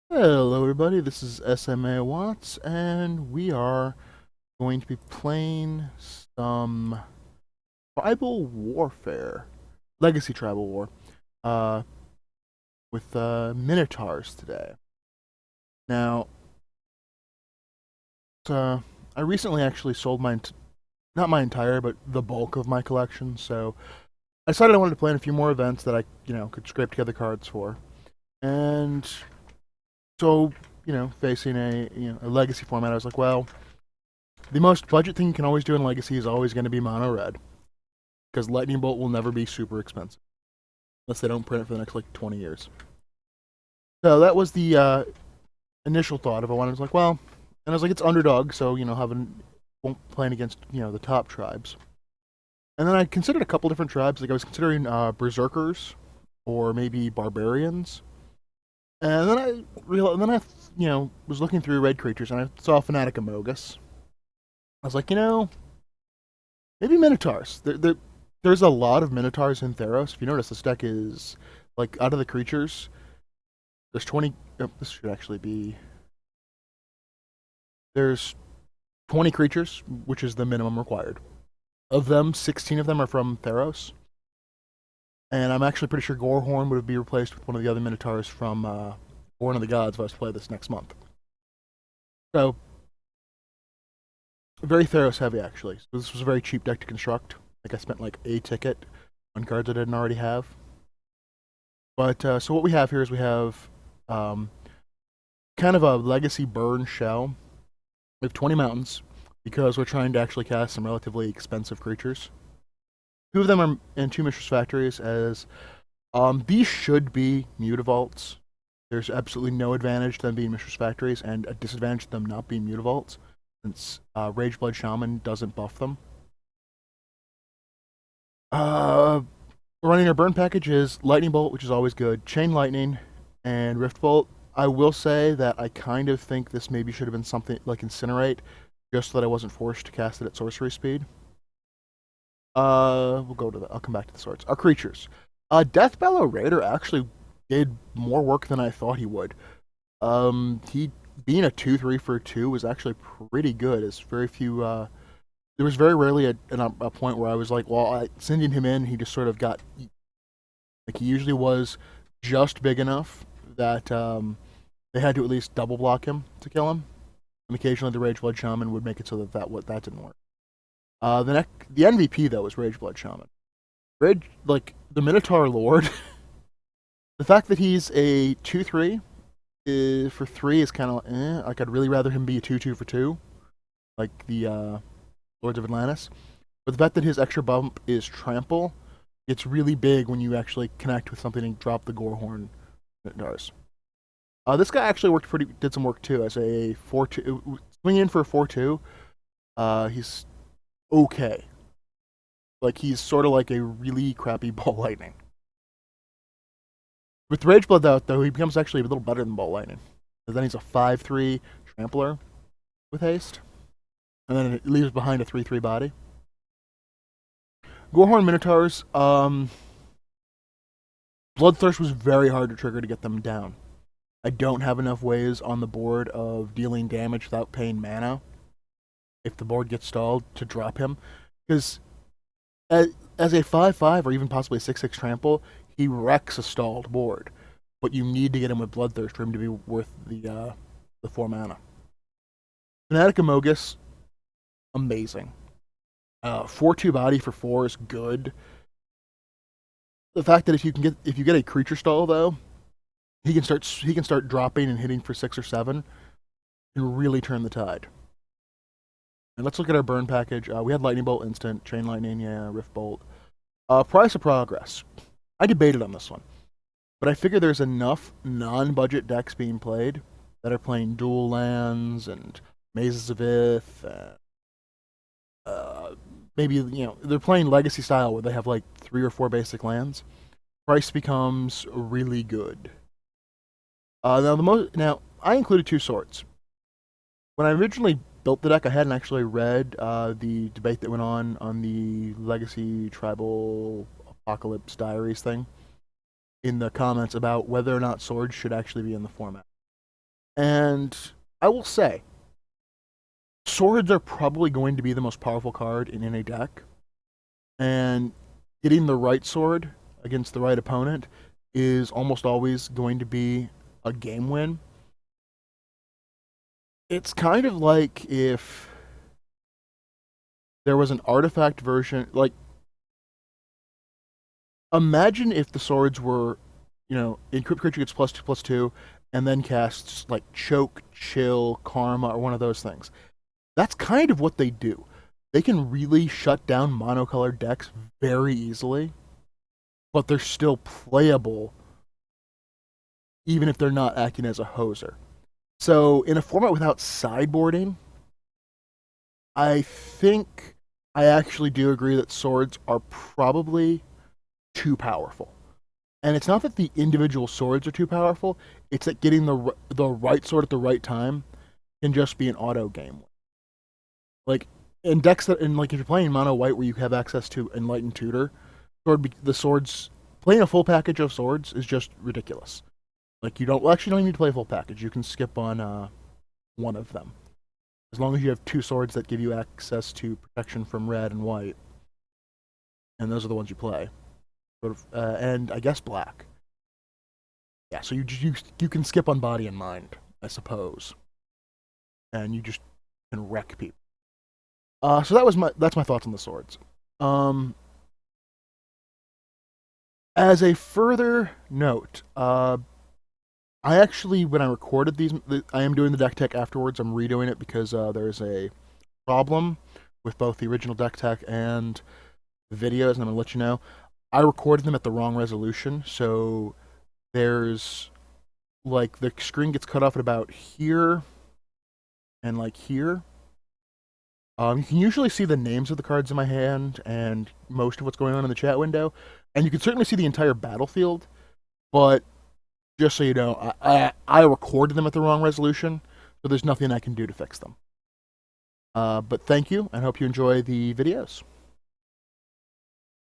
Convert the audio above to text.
Hello, everybody. This is SMA Watts, and we are going to be playing some tribal warfare, legacy tribal war, uh, with Minotaurs today. Now, uh, I recently actually sold not my entire, but the bulk of my collection. So I decided I wanted to play in a few more events that I could scrape together cards for, and so facing a legacy format, I was like, well. The most budget thing you can always do in Legacy is always going to be mono red, because Lightning Bolt will never be super expensive unless they don't print it for the next like 20 years. So that was the initial thought of it. I was like, well, and I was like, it's underdog, so having won't playing against the top tribes. And then I considered a couple different tribes. Like I was considering berserkers or maybe barbarians. And then I realized, and then I was looking through red creatures and I saw Fanatic Amogus. I was like, maybe Minotaurs. There's a lot of Minotaurs in Theros. If you notice, this deck is, like, out of the creatures, there's 20. Oh, this should actually be. There's 20 creatures, which is the minimum required. Of them, 16 of them are from Theros. And I'm actually pretty sure Gorehorn would be replaced with one of the other Minotaurs from Born of the Gods if I was to play this next month. So, very Theros heavy, actually. So this was a very cheap deck to construct. Like, I spent like a ticket on cards I didn't already have. But so what we have here is we have um, kind of a legacy burn shell. We have 20 mountains because we're trying to actually cast some relatively expensive creatures. Two of them are in two Mistress Factories, as these should be Mutavaults. There's absolutely no advantage to them being Mistress Factories and a disadvantage to them not being Mutavaults, since Rageblood Shaman doesn't buff them. Uh, Running our burn package is Lightning Bolt, which is always good, Chain Lightning, and Rift Bolt. I will say that I kind of think this maybe should have been something like Incinerate, just so that I wasn't forced to cast it at sorcery speed. We'll go to that. I'll come back to the swords. Our creatures. Deathbellow Raider actually did more work than I thought he would. He being a 2/3 for 2 was actually pretty good. It's very few. There was very rarely a point where I was like, well, sending him in, he just sort of got like he usually was just big enough that they had to at least double block him to kill him. And occasionally the Rageblood Shaman would make it so that didn't work. The MVP though was Rageblood Shaman. Like the Minotaur Lord. The fact that he's a 2/3 for 3 is kind of like I'd really rather him be a 2/2 for 2, like the Lords of Atlantis. But the fact that his extra bump is Trample, it's really big when you actually connect with something and drop the Gorehorn Minotaurs. This guy actually did some work too as a 4/2, swinging in for a 4/2. He's okay. Like he's sort of like a really crappy Ball Lightning. With Rageblood though, he becomes actually a little better than Ball Lightning. Because then he's a 5/3 Trampler with haste, and then it leaves behind a 3/3 body. Gorehorn Minotaurs, Bloodthirst was very hard to trigger to get them down. I don't have enough ways on the board of dealing damage without paying mana if the board gets stalled to drop him. Because as a 5/5 or even possibly a 6/6 trample, he wrecks a stalled board. But you need to get him with Bloodthirst for him to be worth the 4 mana. Fanatic Amogus, amazing. 4/2 body for 4 is good. The fact that if you get a creature stall though, he can start dropping and hitting for 6 or 7 and really turn the tide. And let's look at our burn package. We had Lightning Bolt instant, Chain Lightning, yeah, Rift Bolt. Price of Progress. I debated on this one, but I figure there's enough non-budget decks being played that are playing dual lands and Mazes of Ith. Maybe they're playing Legacy style where they have like 3 or 4 basic lands. Price becomes really good. Now I included 2 swords. When I originally built the deck, I hadn't actually read the debate that went on the Legacy Tribal Apocalypse Diaries thing in the comments about whether or not swords should actually be in the format. And I will say, swords are probably going to be the most powerful card in any deck. And getting the right sword against the right opponent is almost always going to be a game win. It's kind of like if there was an artifact version, like imagine if the swords were, encrypt creature gets +2/+2, and then casts like choke, chill, karma, or one of those things. That's kind of what they do. They can really shut down monocolored decks very easily, but they're still playable even if they're not acting as a hoser. So in a format without sideboarding, I think I actually do agree that swords are probably too powerful. And it's not that the individual swords are too powerful; it's that getting the right sword at the right time can just be an auto game. Like in decks that, in like if you're playing mono white where you have access to Enlightened Tutor, the swords playing a full package of swords is just ridiculous. Like you don't need to play a full package. You can skip on one of them as long as you have two swords that give you access to protection from red and white, and those are the ones you play. And I guess black. Yeah, so you can skip on body and mind, I suppose, and you just can wreck people. So that's my thoughts on the swords. Um, as a further note, I actually when I recorded these, I am doing the deck tech afterwards. I'm redoing it because there's a problem with both the original deck tech and the videos, and I'm gonna let you know. I recorded them at the wrong resolution, so there's like the screen gets cut off at about here and like here. You can usually see the names of the cards in my hand and most of what's going on in the chat window, and you can certainly see the entire battlefield. But just so you know, I recorded them at the wrong resolution, so there's nothing I can do to fix them. But thank you, and hope you enjoy the videos.